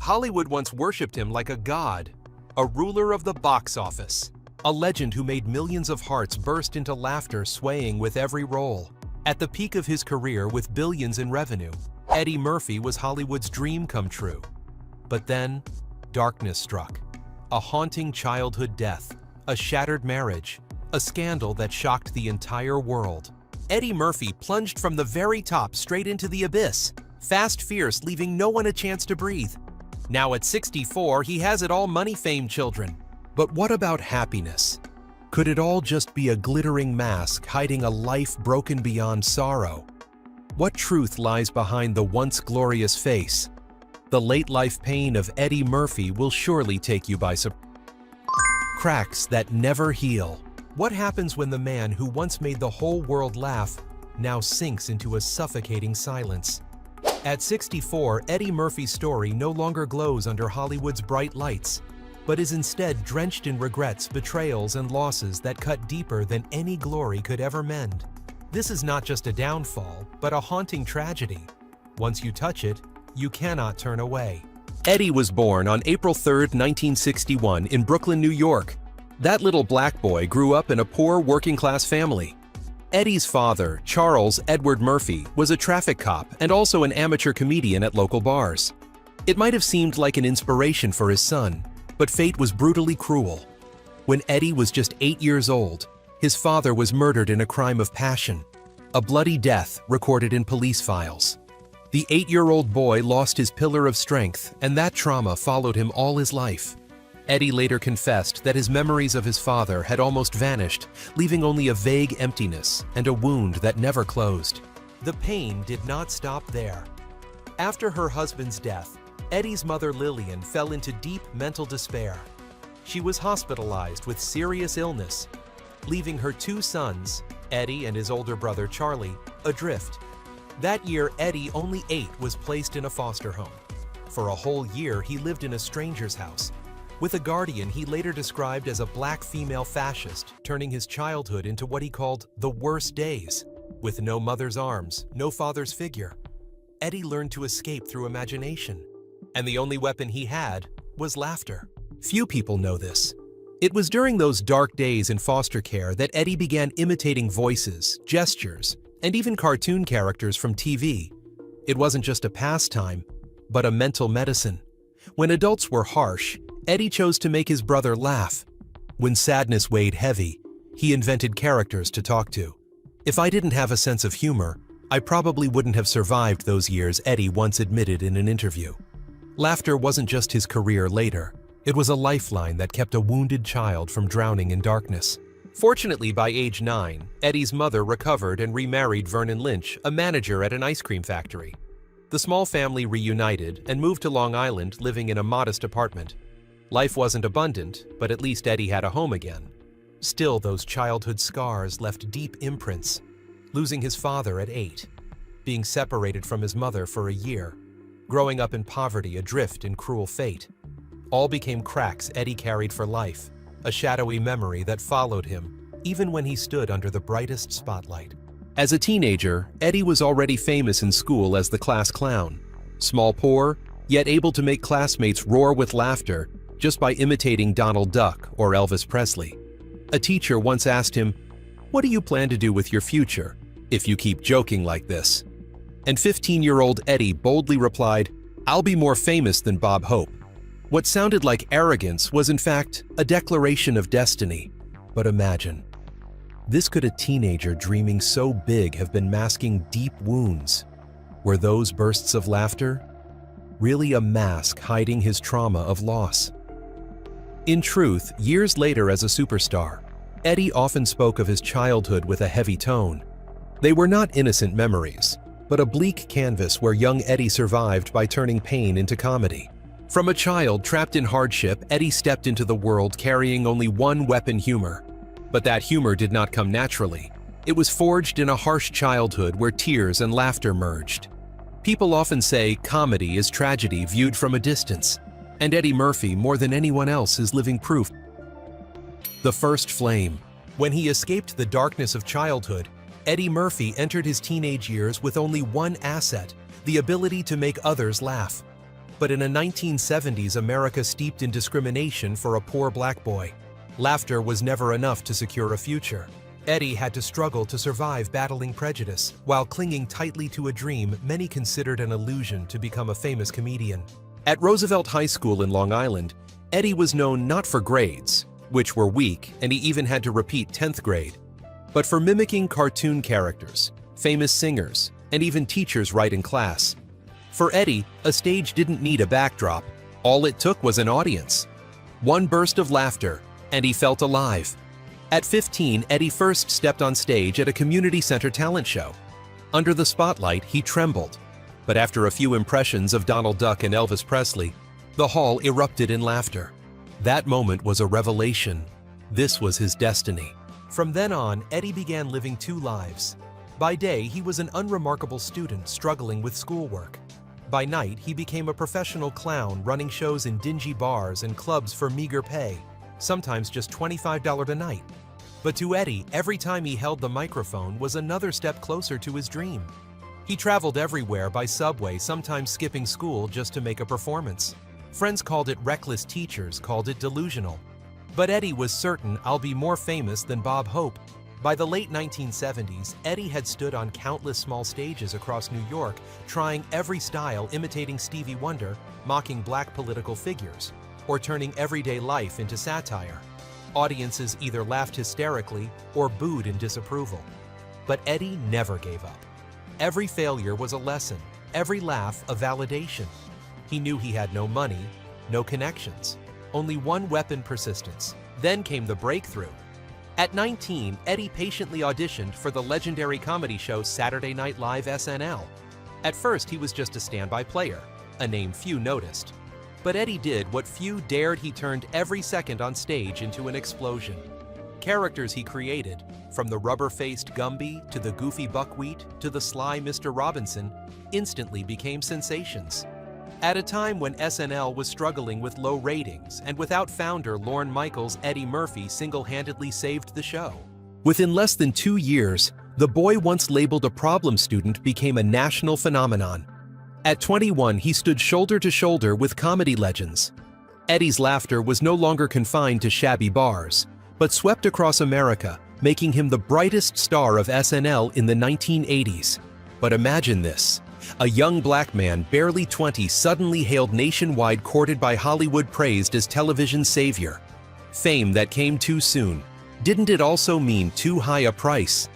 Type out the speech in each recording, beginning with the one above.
Hollywood once worshipped him like a god, a ruler of the box office, a legend who made millions of hearts burst into laughter swaying with every role. At the peak of his career with billions in revenue, Eddie Murphy was Hollywood's dream come true. But then, darkness struck. A haunting childhood death, a shattered marriage, a scandal that shocked the entire world. Eddie Murphy plunged from the very top straight into the abyss, fast, fierce, leaving no one a chance to breathe. Now at 64, he has it all: money, fame, children. But what about happiness? Could it all just be a glittering mask hiding a life broken beyond sorrow? What truth lies behind the once glorious face? The late-life pain of Eddie Murphy will surely take you by surprise. Cracks that never heal. What happens when the man who once made the whole world laugh now sinks into a suffocating silence? At 64, Eddie Murphy's story no longer glows under Hollywood's bright lights, but is instead drenched in regrets, betrayals, and losses that cut deeper than any glory could ever mend. This is not just a downfall, but a haunting tragedy. Once you touch it, you cannot turn away. Eddie was born on April 3, 1961, in Brooklyn, New York. That little black boy grew up in a poor working-class family. Eddie's father, Charles Edward Murphy, was a traffic cop and also an amateur comedian at local bars. It might have seemed like an inspiration for his son, but fate was brutally cruel. When Eddie was just 8 years old, his father was murdered in a crime of passion, a bloody death recorded in police files. The 8-year-old boy lost his pillar of strength, and that trauma followed him all his life. Eddie later confessed that his memories of his father had almost vanished, leaving only a vague emptiness and a wound that never closed. The pain did not stop there. After her husband's death, Eddie's mother Lillian fell into deep mental despair. She was hospitalized with serious illness, leaving her 2 sons, Eddie and his older brother Charlie, adrift. That year, Eddie, only 8, was placed in a foster home. For a whole year, he lived in a stranger's house, with a guardian he later described as a black female fascist, turning his childhood into what he called the worst days. With no mother's arms, no father's figure, Eddie learned to escape through imagination. And the only weapon he had was laughter. Few people know this. It was during those dark days in foster care that Eddie began imitating voices, gestures, and even cartoon characters from TV. It wasn't just a pastime, but a mental medicine. When adults were harsh, Eddie chose to make his brother laugh. When sadness weighed heavy, he invented characters to talk to. "If I didn't have a sense of humor, I probably wouldn't have survived those years," Eddie once admitted in an interview. Laughter wasn't just his career later. It was a lifeline that kept a wounded child from drowning in darkness. Fortunately, by age 9, Eddie's mother recovered and remarried Vernon Lynch, a manager at an ice cream factory. The small family reunited and moved to Long Island, living in a modest apartment. Life wasn't abundant, but at least Eddie had a home again. Still, those childhood scars left deep imprints. Losing his father at 8, being separated from his mother for a year, growing up in poverty, adrift in cruel fate. All became cracks Eddie carried for life, a shadowy memory that followed him even when he stood under the brightest spotlight. As a teenager, Eddie was already famous in school as the class clown. Small poor, yet able to make classmates roar with laughter just by imitating Donald Duck or Elvis Presley. A teacher once asked him, "What do you plan to do with your future if you keep joking like this?" And 15-year-old Eddie boldly replied, "I'll be more famous than Bob Hope." What sounded like arrogance was in fact a declaration of destiny. But imagine, this could a teenager dreaming so big have been masking deep wounds? Were those bursts of laughter really a mask hiding his trauma of loss? In truth, years later as a superstar, Eddie often spoke of his childhood with a heavy tone. They were not innocent memories, but a bleak canvas where young Eddie survived by turning pain into comedy. From a child trapped in hardship, Eddie stepped into the world carrying only one weapon: humor. But that humor did not come naturally. It was forged in a harsh childhood where tears and laughter merged. People often say comedy is tragedy viewed from a distance, and Eddie Murphy, more than anyone else, is living proof. The first flame. When he escaped the darkness of childhood, Eddie Murphy entered his teenage years with only one asset: the ability to make others laugh. But in a 1970s America steeped in discrimination for a poor black boy, laughter was never enough to secure a future. Eddie had to struggle to survive battling prejudice, while clinging tightly to a dream many considered an illusion to become a famous comedian. At Roosevelt High School in Long Island, Eddie was known not for grades, which were weak, and he even had to repeat 10th grade, but for mimicking cartoon characters, famous singers, and even teachers right in class. For Eddie, a stage didn't need a backdrop. All it took was an audience. One burst of laughter, and he felt alive. At 15, Eddie first stepped on stage at a community center talent show. Under the spotlight, he trembled. But after a few impressions of Donald Duck and Elvis Presley, the hall erupted in laughter. That moment was a revelation. This was his destiny. From then on, Eddie began living two lives. By day, he was an unremarkable student struggling with schoolwork. By night, he became a professional clown running shows in dingy bars and clubs for meager pay, sometimes just $25 a night. But to Eddie, every time he held the microphone was another step closer to his dream. He traveled everywhere by subway, sometimes skipping school just to make a performance. Friends called it reckless, teachers called it delusional. But Eddie was certain, "I'll be more famous than Bob Hope." By the late 1970s, Eddie had stood on countless small stages across New York, trying every style, imitating Stevie Wonder, mocking black political figures, or turning everyday life into satire. Audiences either laughed hysterically or booed in disapproval. But Eddie never gave up. Every failure was a lesson, every laugh a validation. He knew he had no money, no connections, only one weapon: persistence. Then came the breakthrough. At 19, Eddie patiently auditioned for the legendary comedy show Saturday Night Live SNL. At first, he was just a standby player, a name few noticed. But Eddie did what few dared. He turned every second on stage into an explosion. Characters he created, from the rubber-faced Gumby to the goofy Buckwheat to the sly Mr. Robinson, instantly became sensations. At a time when SNL was struggling with low ratings and without founder Lorne Michaels, Eddie Murphy single-handedly saved the show. Within less than 2 years, the boy once labeled a problem student became a national phenomenon. At 21, he stood shoulder to shoulder with comedy legends. Eddie's laughter was no longer confined to shabby bars, but swept across America, making him the brightest star of SNL in the 1980s. But imagine this. A young black man, barely 20, suddenly hailed nationwide, courted by Hollywood, praised as television's savior. Fame that came too soon. Didn't it also mean too high a price?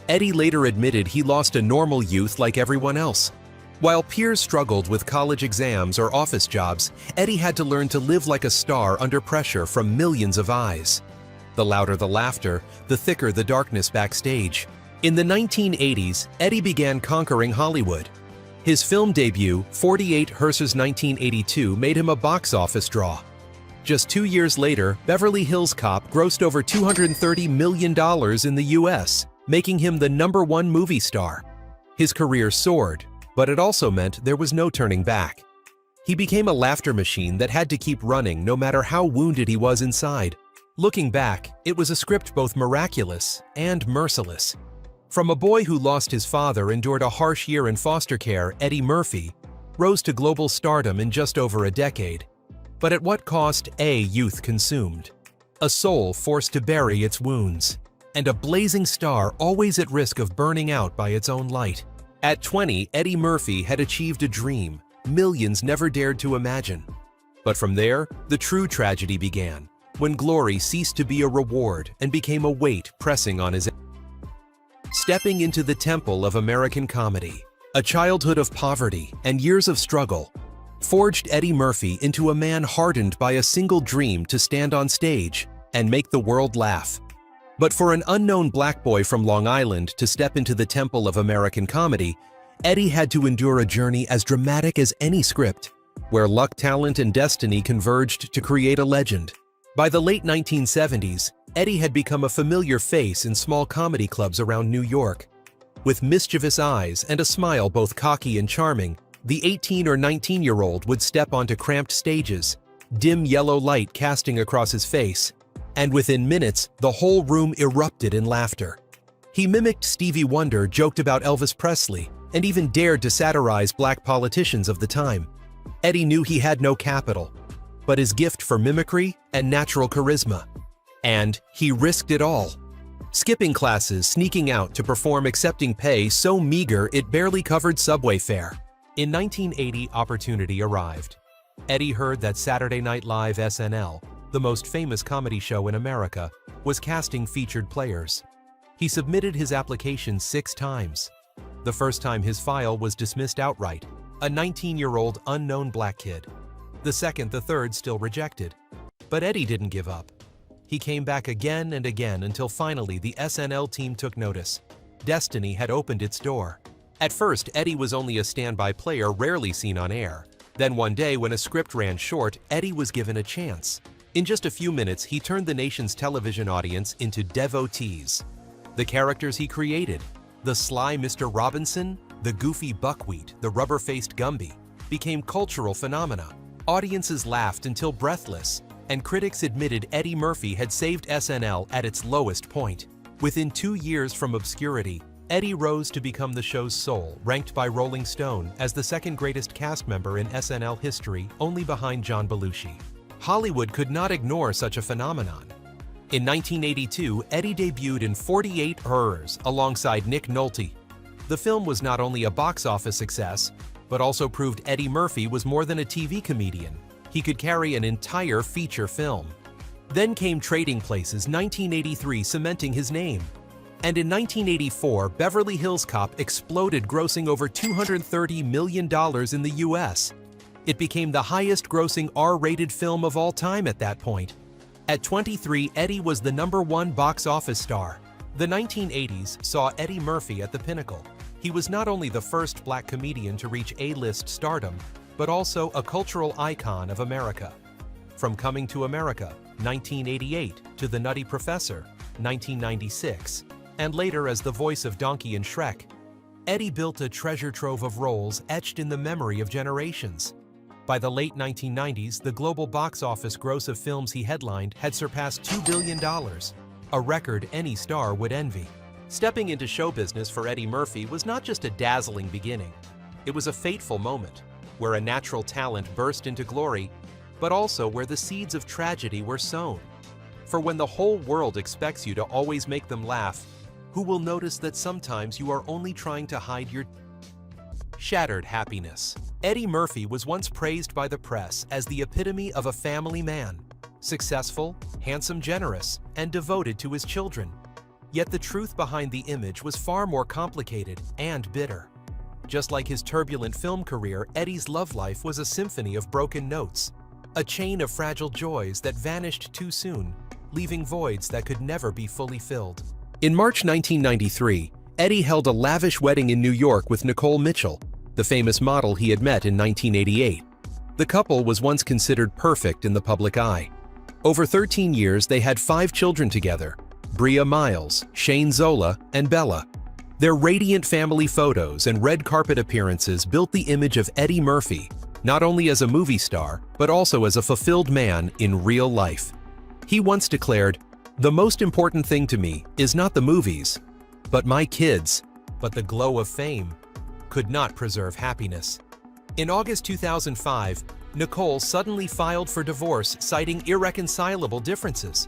Eddie later admitted he lost a normal youth like everyone else. While peers struggled with college exams or office jobs, Eddie had to learn to live like a star under pressure from millions of eyes. The louder the laughter, the thicker the darkness backstage. In the 1980s, Eddie began conquering Hollywood. His film debut, 48 Hearses 1982, made him a box office draw. Just 2 years later, Beverly Hills Cop grossed over $230 million in the US, making him the #1 movie star. His career soared, but it also meant there was no turning back. He became a laughter machine that had to keep running no matter how wounded he was inside. Looking back, it was a script both miraculous and merciless. From a boy who lost his father, endured a harsh year in foster care, Eddie Murphy rose to global stardom in just over a decade. But at what cost? A youth consumed, a soul forced to bury its wounds, and a blazing star always at risk of burning out by its own light. At 20, Eddie Murphy had achieved a dream millions never dared to imagine. But from there, the true tragedy began, when glory ceased to be a reward and became a weight pressing on his. Stepping into the temple of American comedy, a childhood of poverty and years of struggle forged Eddie Murphy into a man hardened by a single dream to stand on stage and make the world laugh. But for an unknown black boy from Long Island to step into the temple of American comedy, Eddie had to endure a journey as dramatic as any script, where luck, talent, and destiny converged to create a legend. By the late 1970s, Eddie had become a familiar face in small comedy clubs around New York. With mischievous eyes and a smile both cocky and charming, the 18 or 19-year-old would step onto cramped stages, dim yellow light casting across his face, and within minutes, the whole room erupted in laughter. He mimicked Stevie Wonder, joked about Elvis Presley, and even dared to satirize black politicians of the time. Eddie knew he had no capital, but his gift for mimicry and natural charisma. And he risked it all. Skipping classes, sneaking out to perform, accepting pay so meager it barely covered subway fare. In 1980, opportunity arrived. Eddie heard that Saturday Night Live SNL, the most famous comedy show in America, was casting featured players. He submitted his application 6 times. The first time his file was dismissed outright, a 19-year-old unknown black kid. The second, the third still rejected. But Eddie didn't give up. He came back again and again until finally the SNL team took notice. Destiny had opened its door. At first, Eddie was only a standby player rarely seen on air. Then one day, when a script ran short, Eddie was given a chance. In just a few minutes, he turned the nation's television audience into devotees. The characters he created, the sly Mr. Robinson, the goofy Buckwheat, the rubber-faced Gumby, became cultural phenomena. Audiences laughed until breathless, and critics admitted Eddie Murphy had saved SNL at its lowest point. Within 2 years from obscurity, Eddie rose to become the show's soul, ranked by Rolling Stone as the second greatest cast member in SNL history, only behind John Belushi. Hollywood could not ignore such a phenomenon. In 1982, Eddie debuted in 48 Hours alongside Nick Nolte. The film was not only a box office success, but also proved Eddie Murphy was more than a TV comedian. He could carry an entire feature film. Then came Trading Places, 1983, cementing his name. And in 1984, Beverly Hills Cop exploded, grossing over $230 million in the US. It became the highest-grossing R-rated film of all time at that point. At 23, Eddie was the #1 box office star. The 1980s saw Eddie Murphy at the pinnacle. He was not only the first black comedian to reach A-list stardom, but also a cultural icon of America. From Coming to America, 1988, to The Nutty Professor, 1996, and later as the voice of Donkey in Shrek, Eddie built a treasure trove of roles etched in the memory of generations. By the late 1990s, the global box office gross of films he headlined had surpassed $2 billion, a record any star would envy. Stepping into show business for Eddie Murphy was not just a dazzling beginning. It was a fateful moment, where a natural talent burst into glory, but also where the seeds of tragedy were sown. For when the whole world expects you to always make them laugh, who will notice that sometimes you are only trying to hide your shattered happiness? Eddie Murphy was once praised by the press as the epitome of a family man, successful, handsome, generous, and devoted to his children. Yet the truth behind the image was far more complicated and bitter. Just like his turbulent film career, Eddie's love life was a symphony of broken notes, a chain of fragile joys that vanished too soon, leaving voids that could never be fully filled. In March 1993, Eddie held a lavish wedding in New York with Nicole Mitchell, the famous model he had met in 1988. The couple was once considered perfect in the public eye. Over 13 years, they had 5 children together: Bria Miles, Shane Zola, and Bella. Their radiant family photos and red carpet appearances built the image of Eddie Murphy, not only as a movie star, but also as a fulfilled man in real life. He once declared, "The most important thing to me is not the movies, but my kids." But the glow of fame could not preserve happiness. In August 2005, Nicole suddenly filed for divorce, citing irreconcilable differences.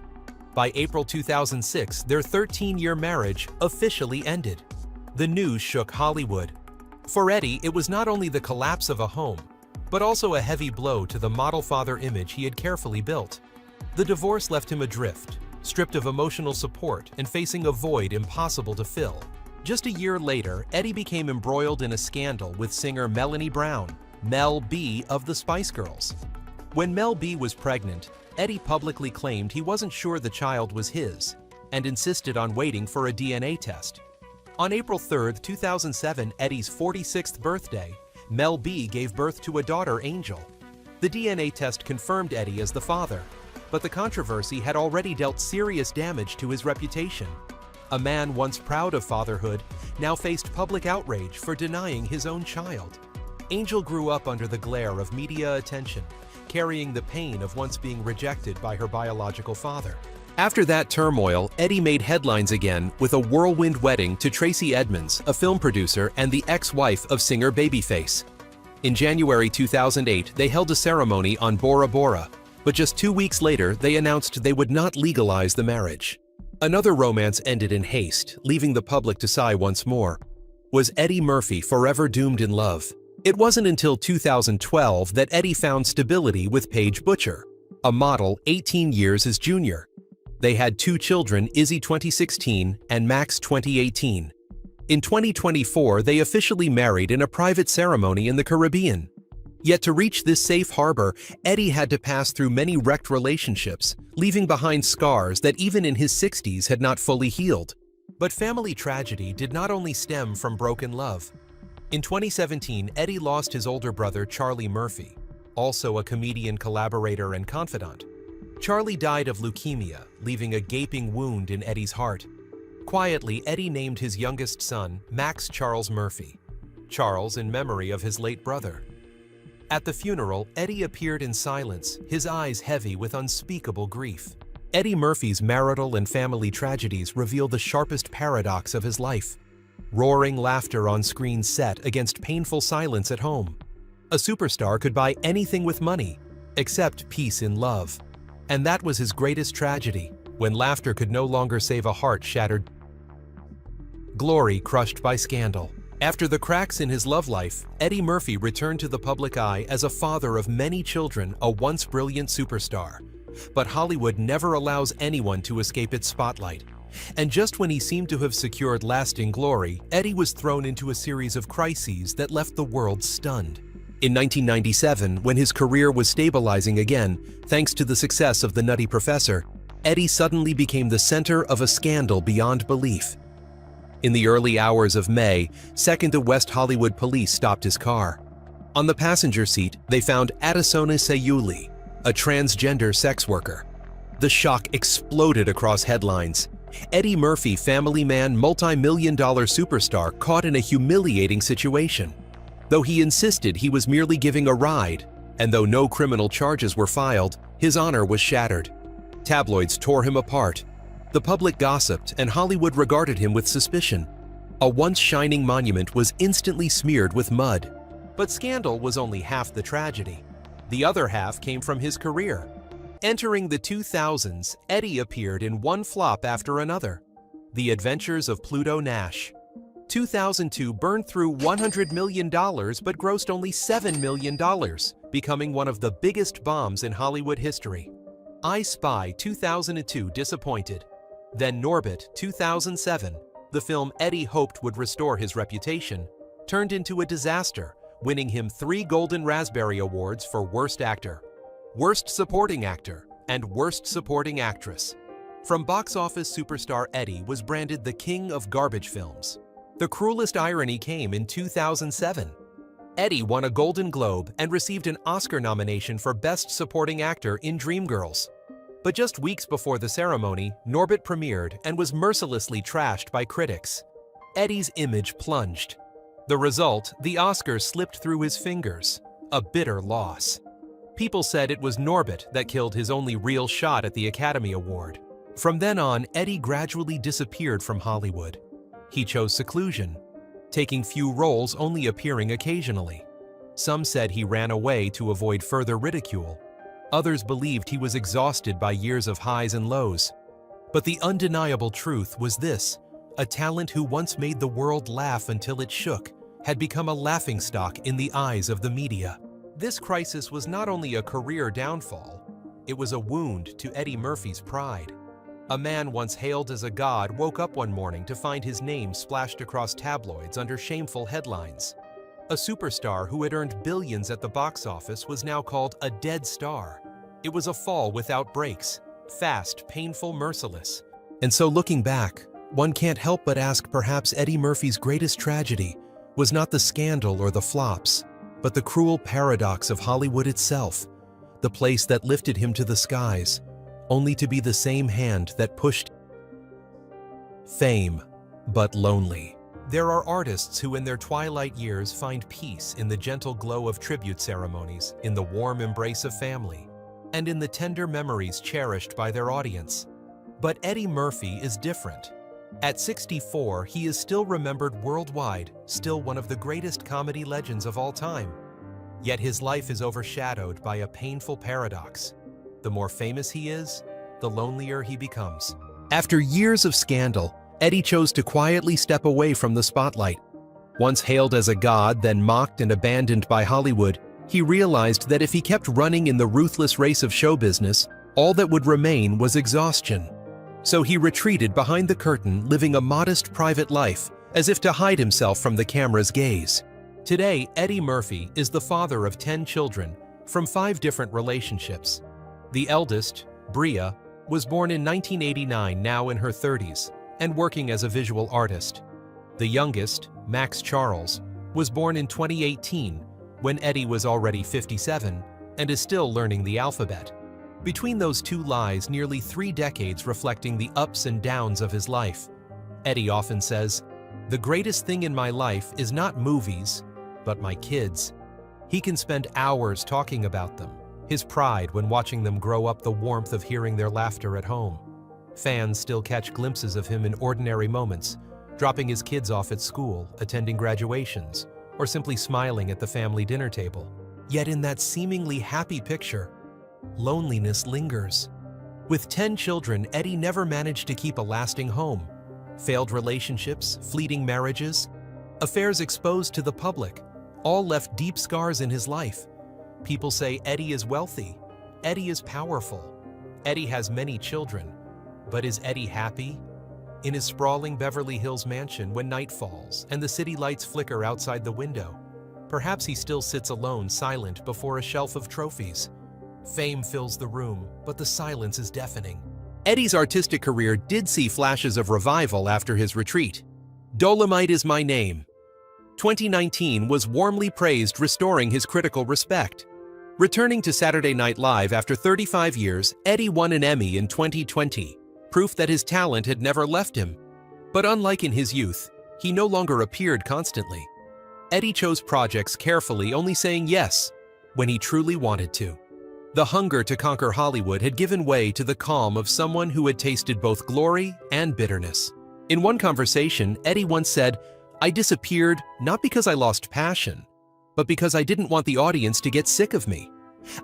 By April 2006, their 13-year marriage officially ended. The news shook Hollywood. For Eddie, it was not only the collapse of a home, but also a heavy blow to the model father image he had carefully built. The divorce left him adrift, stripped of emotional support and facing a void impossible to fill. Just a year later, Eddie became embroiled in a scandal with singer Melanie Brown, Mel B of the Spice Girls. When Mel B was pregnant, Eddie publicly claimed he wasn't sure the child was his and insisted on waiting for a DNA test. On April 3, 2007, Eddie's 46th birthday, Mel B gave birth to a daughter, Angel. The DNA test confirmed Eddie as the father, but the controversy had already dealt serious damage to his reputation. A man once proud of fatherhood now faced public outrage for denying his own child. Angel grew up under the glare of media attention, carrying the pain of once being rejected by her biological father. After that turmoil, Eddie made headlines again with a whirlwind wedding to Tracy Edmonds, a film producer and the ex-wife of singer Babyface. In January 2008, they held a ceremony on Bora Bora, but just 2 weeks later, they announced they would not legalize the marriage. Another romance ended in haste, leaving the public to sigh once more. Was Eddie Murphy forever doomed in love? It wasn't until 2012 that Eddie found stability with Paige Butcher, a model 18 years his junior. They had 2 children, Izzy 2016 and Max 2018. In 2024, they officially married in a private ceremony in the Caribbean. Yet to reach this safe harbor, Eddie had to pass through many wrecked relationships, leaving behind scars that even in his 60s had not fully healed. But family tragedy did not only stem from broken love. In 2017, Eddie lost his older brother Charlie Murphy, also a comedian, collaborator, and confidant. Charlie died of leukemia, leaving a gaping wound in Eddie's heart. Quietly, Eddie named his youngest son Max Charles Murphy, Charles in memory of his late brother. At the funeral, Eddie appeared in silence, his eyes heavy with unspeakable grief. Eddie Murphy's marital and family tragedies reveal the sharpest paradox of his life. Roaring laughter on screen set against painful silence at home. A superstar could buy anything with money, except peace in love. And that was his greatest tragedy, when laughter could no longer save a heart shattered. Glory crushed by scandal. After the cracks in his love life, Eddie Murphy returned to the public eye as a father of many children, a once brilliant superstar. But Hollywood never allows anyone to escape its spotlight. And just when he seemed to have secured lasting glory, Eddie was thrown into a series of crises that left the world stunned. In 1997, when his career was stabilizing again, thanks to the success of The Nutty Professor, Eddie suddenly became the center of a scandal beyond belief. In the early hours of May, 2nd West Hollywood police stopped his car. On the passenger seat, they found Adesona Sayuli, a transgender sex worker. The shock exploded across headlines. Eddie Murphy, family man, multi-million-dollar superstar, caught in a humiliating situation. Though he insisted he was merely giving a ride, and though no criminal charges were filed, his honor was shattered. Tabloids tore him apart. The public gossiped, and Hollywood regarded him with suspicion. A once shining monument was instantly smeared with mud. But scandal was only half the tragedy. The other half came from his career. Entering the 2000s, Eddie appeared in one flop after another. The Adventures of Pluto Nash. 2002 burned through $100 million but grossed only $7 million, becoming one of the biggest bombs in Hollywood history. I Spy 2002 disappointed. Then Norbit 2007, the film Eddie hoped would restore his reputation, turned into a disaster, winning him 3 Golden Raspberry Awards for Worst Actor, Worst Supporting Actor, and Worst Supporting Actress. From box office superstar Eddie was branded the king of garbage films. The cruelest irony came in 2007. Eddie won a Golden Globe and received an Oscar nomination for Best Supporting Actor in Dreamgirls. But just weeks before the ceremony, Norbit premiered and was mercilessly trashed by critics. Eddie's image plunged. The result, the Oscars slipped through his fingers. A bitter loss. People said it was Norbit that killed his only real shot at the Academy Award. From then on, Eddie gradually disappeared from Hollywood. He chose seclusion, taking few roles, only appearing occasionally. Some said he ran away to avoid further ridicule. Others believed he was exhausted by years of highs and lows. But the undeniable truth was this: a talent who once made the world laugh until it shook had become a laughingstock in the eyes of the media. This crisis was not only a career downfall, it was a wound to Eddie Murphy's pride. A man once hailed as a god woke up one morning to find his name splashed across tabloids under shameful headlines. A superstar who had earned billions at the box office was now called a dead star. It was a fall without breaks, fast, painful, merciless. And so looking back, one can't help but ask, perhaps Eddie Murphy's greatest tragedy was not the scandal or the flops, but the cruel paradox of Hollywood itself, the place that lifted him to the skies, only to be the same hand that pushed fame, but lonely. There are artists who in their twilight years find peace in the gentle glow of tribute ceremonies, in the warm embrace of family, and in the tender memories cherished by their audience. But Eddie Murphy is different. At 64, he is still remembered worldwide, still one of the greatest comedy legends of all time. Yet his life is overshadowed by a painful paradox. The more famous he is, the lonelier he becomes. After years of scandal, Eddie chose to quietly step away from the spotlight. Once hailed as a god, then mocked and abandoned by Hollywood, he realized that if he kept running in the ruthless race of show business, all that would remain was exhaustion. So he retreated behind the curtain, living a modest private life, as if to hide himself from the camera's gaze. Today, Eddie Murphy is the father of 10 children from 5 different relationships. The eldest, Bria, was born in 1989, now in her 30s, and working as a visual artist. The youngest, Max Charles, was born in 2018, when Eddie was already 57 and is still learning the alphabet. Between those two lies nearly 3 decades reflecting the ups and downs of his life. Eddie often says, "The greatest thing in my life is not movies, but my kids." He can spend hours talking about them, his pride when watching them grow up, the warmth of hearing their laughter at home. Fans still catch glimpses of him in ordinary moments, dropping his kids off at school, attending graduations, or simply smiling at the family dinner table. Yet in that seemingly happy picture, loneliness lingers. With 10 children, Eddie never managed to keep a lasting home. Failed relationships, fleeting marriages, affairs exposed to the public, all left deep scars in his life. People say Eddie is wealthy, Eddie is powerful, Eddie has many children. But is Eddie happy? In his sprawling Beverly Hills mansion, when night falls and the city lights flicker outside the window, perhaps he still sits alone, silent before a shelf of trophies. Fame fills the room, but the silence is deafening. Eddie's artistic career did see flashes of revival after his retreat. "Dolomite Is My Name" 2019 was warmly praised, restoring his critical respect. Returning to Saturday Night Live after 35 years, Eddie won an Emmy in 2020, proof that his talent had never left him. But unlike in his youth, he no longer appeared constantly. Eddie chose projects carefully, only saying yes when he truly wanted to. The hunger to conquer Hollywood had given way to the calm of someone who had tasted both glory and bitterness. In one conversation, Eddie once said, "I disappeared not because I lost passion, but because I didn't want the audience to get sick of me."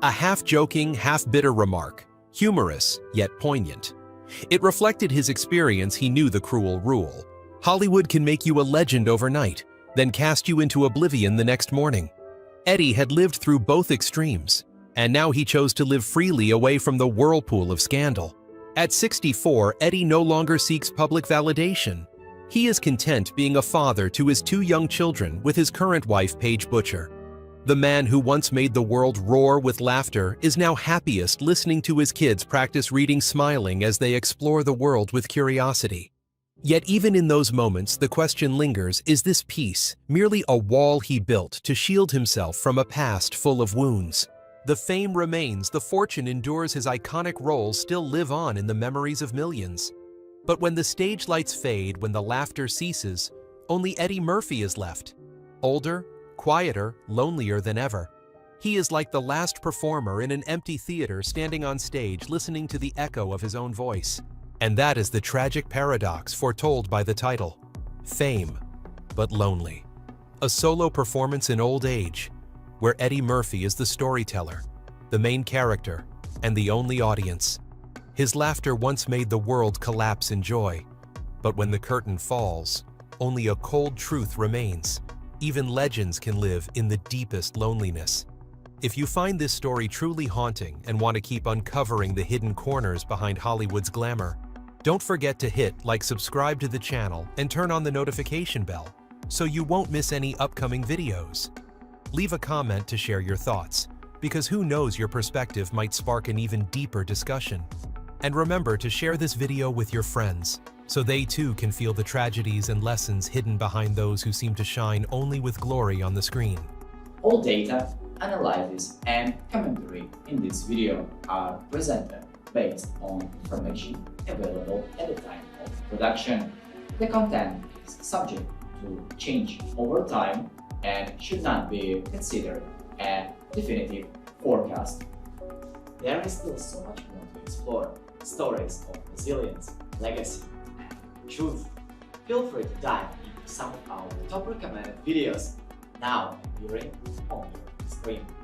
A half-joking, half-bitter remark, humorous yet poignant. It reflected his experience. He knew the cruel rule. Hollywood can make you a legend overnight, then cast you into oblivion the next morning. Eddie had lived through both extremes, and now he chose to live freely away from the whirlpool of scandal. At 64, Eddie no longer seeks public validation. He is content being a father to his 2 young children with his current wife, Paige Butcher. The man who once made the world roar with laughter is now happiest listening to his kids practice reading, smiling as they explore the world with curiosity. Yet even in those moments, the question lingers, is this peace merely a wall he built to shield himself from a past full of wounds? The fame remains, the fortune endures, his iconic roles still live on in the memories of millions. But when the stage lights fade, when the laughter ceases, only Eddie Murphy is left. Older, quieter, lonelier than ever. He is like the last performer in an empty theater, standing on stage, listening to the echo of his own voice. And that is the tragic paradox foretold by the title. Fame, but lonely. A solo performance in old age, where Eddie Murphy is the storyteller, the main character, and the only audience. His laughter once made the world collapse in joy, but when the curtain falls, only a cold truth remains. Even legends can live in the deepest loneliness. If you find this story truly haunting and want to keep uncovering the hidden corners behind Hollywood's glamour, don't forget to hit like, subscribe to the channel, and turn on the notification bell so you won't miss any upcoming videos. Leave a comment to share your thoughts, because who knows, your perspective might spark an even deeper discussion. And remember to share this video with your friends, so they too can feel the tragedies and lessons hidden behind those who seem to shine only with glory on the screen. All data, analysis, and commentary in this video are presented based on information available at the time of production. The content is subject to change over time and should not be considered a definitive forecast. There is still so much more to explore. Stories of resilience, legacy, and truth. Feel free to dive into some of our top recommended videos now and during on your screen.